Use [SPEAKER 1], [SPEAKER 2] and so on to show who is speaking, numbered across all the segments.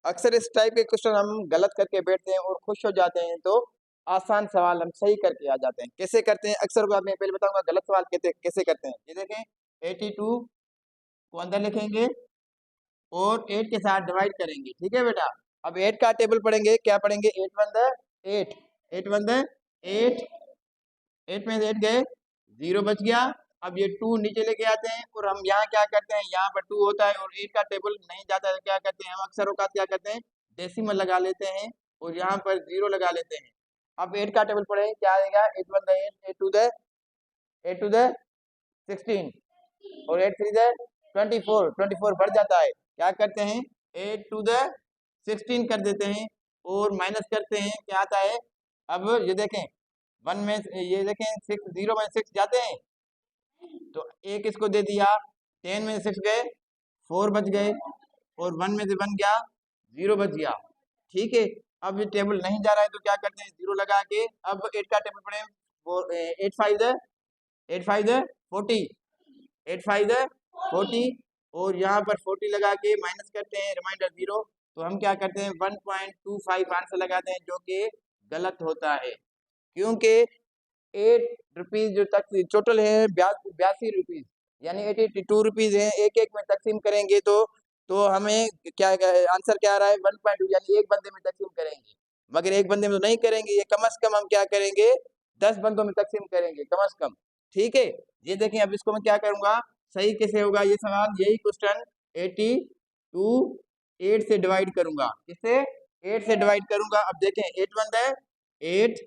[SPEAKER 1] अक्सर इस टाइप के क्वेश्चन हम गलत करके बैठते हैं और खुश हो जाते हैं, तो आसान सवाल हम सही करके आ जाते हैं। कैसे करते हैं अक्सर को मैं पहले बताऊंगा गलत सवाल कैसे कैसे करते हैं। ये देखें 82 को अंदर लिखेंगे और 8 के साथ डिवाइड करेंगे, ठीक है बेटा। अब 8 का टेबल पढ़ेंगे, क्या पढ़ेंगे, 8 वन द 8, 8 वन द 8, 8 में से 8 गए, 0 बच गया। अब ये 2 नीचे लेके आते हैं और हम यहाँ क्या करते हैं, यहाँ पर 2 होता है और 8 का टेबल नहीं जाता है, तो क्या करते हैं हम अक्सर औकात क्या करते हैं, डेसिमल लगा लेते हैं और यहाँ पर 0 लगा लेते हैं। अब 8 का टेबल पढ़े, क्या आएगा, 8 वन द 8, 8 टू द 16 और 8 थ्री द 24, 24 बढ़ जाता है। क्या करते हैं, 8 टू द 16 कर देते हैं और माइनस करते हैं, क्या आता है। अब ये देखें वन में ये देखें 6, 0 में 6 जाते हैं, तो एक इसको दे दिया, 10 में 6 गए, 4 बच गए और 1 में से 1 गया, 0 बच गया, ठीक है। अब ये टेबल नहीं जा रहा है तो क्या करते हैं, 0 लगा के अब 8 का टेबल पढ़े, 8 फाइव द 40, 8 फाइव द 40 और यहाँ पर 40 लगा के माइनस करते हैं, रिमाइंडर 0, तो हम क्या करते हैं 1.25 आंसर लगाते हैं, जो कि गलत होता है, क्योंकि 8 रुपीज जो तक टोटल है 82 रुपीज, यानी 82 रुपीज है। एक एक में तकसीम करेंगे तो हमें क्या आंसर क्या आ रहा है, 1.2, यानी एक बंदे में तकसीम करेंगे, मगर एक बंदे में तो नहीं करेंगे, ये कम से कम हम क्या करेंगे 10 बंदों में तकसीम करेंगे कम से कम, ठीक है। ये देखें अब इसको मैं क्या करूंगा, सही कैसे होगा ये सवाल, यही क्वेश्चन 82 8 से डिवाइड करूंगा, किससे, 8 से डिवाइड करूंगा। अब देखें 8 वन है 8,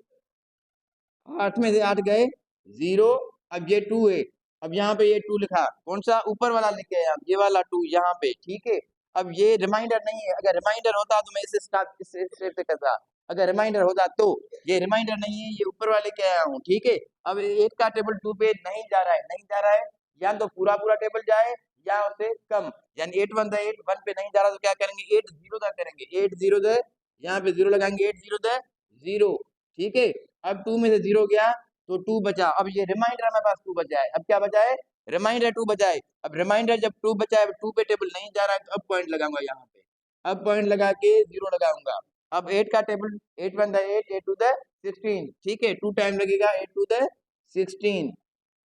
[SPEAKER 1] 8 में से 8 गए, 0, अब ये 2 है, अब यहाँ पे ये 2 लिखा, कौन सा ऊपर वाला लिखे हैं, ये वाला 2 यहाँ पे, ठीक है। अब ये रिमाइंडर नहीं है, अगर रिमाइंडर होता तो मैं इसे स्टार्ट इस स्टेप से करता, अगर रिमाइंडर होता तो, ये रिमाइंडर नहीं है, ये ऊपर वाले के आया हूँ, ठीक है। अब 8 का टेबल 2 पे नहीं जा रहा है, नहीं जा रहा है, या तो पूरा पूरा टेबल जाए या उससे कम, यानी 8 वन 8 1 पे नहीं जा रहा तो क्या करेंगे, 8 0 तक करेंगे, 8 0 द, यहाँ पे 0 लगाएंगे, 8 0 द 0, ठीक है। अब 2 में से 0 गया तो 2 बचा, अब ये रिमाइंडर हमारे पास 2 बचा है, अब क्या बचा है, रिमाइंडर 2 बचा है। अब रिमाइंडर जब 2 बचा है, 2 पे टेबल नहीं जा रहा है, तो अब पॉइंट लगाऊंगा यहाँ पे, अब पॉइंट लगा के 0 लगाऊंगा। अब 8 का table 8 one the 8, 8 two the 16, ठीक है, 2 टाइम लगेगा, 8 टू द 16।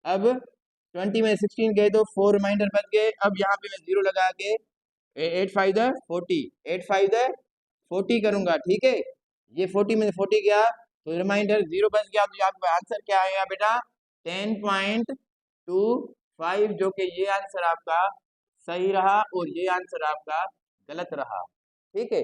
[SPEAKER 1] अब 20 में 16 गए तो 4 रिमाइंडर बच गए, अब यहाँ पे मैं 0 लगा के 8 फाइव द 40, 8 फाइव द 40 करूंगा, ठीक है। ये 40 में 40 गया तो रिमाइंडर 0 बच गया, तो आपका आंसर क्या आएगा बेटा, 10.25, जो कि ये आंसर आपका सही रहा और ये आंसर आपका गलत रहा, ठीक है।